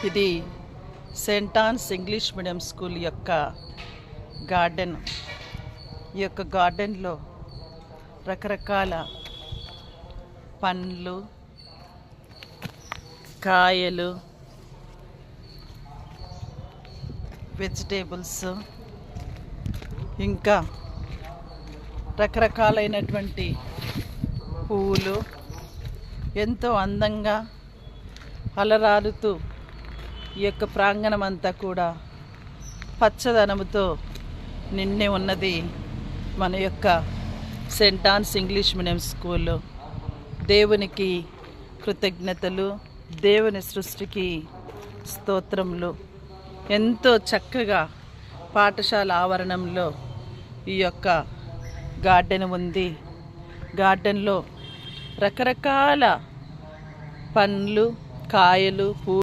ఇది Saint Ann's English medium school యొక్క garden. ఈ యొక్క గార్డెన్లో రకరకాల పండ్లు, కాయలు, వెజిటేబుల్స్, ఇంకా రకరకాలైనటువంటి పువ్వులు ఎంతో అందంగా అలరారుతూ ఈ యొక్క ప్రాంగణం అంతా కూడా పచ్చదనముతో నిండి ఉన్నది మన యొక్క Saint Ann's English medium school. దేవునికి కృతజ్ఞతలు, దేవుని సృష్టికి స్తోత్రములు. ఎంతో చక్కగా పాఠశాల ఆవరణంలో ఈ యొక్క గార్డెన్ ఉంది. గార్డెన్లో రకరకాల పండ్లు, కాయలు,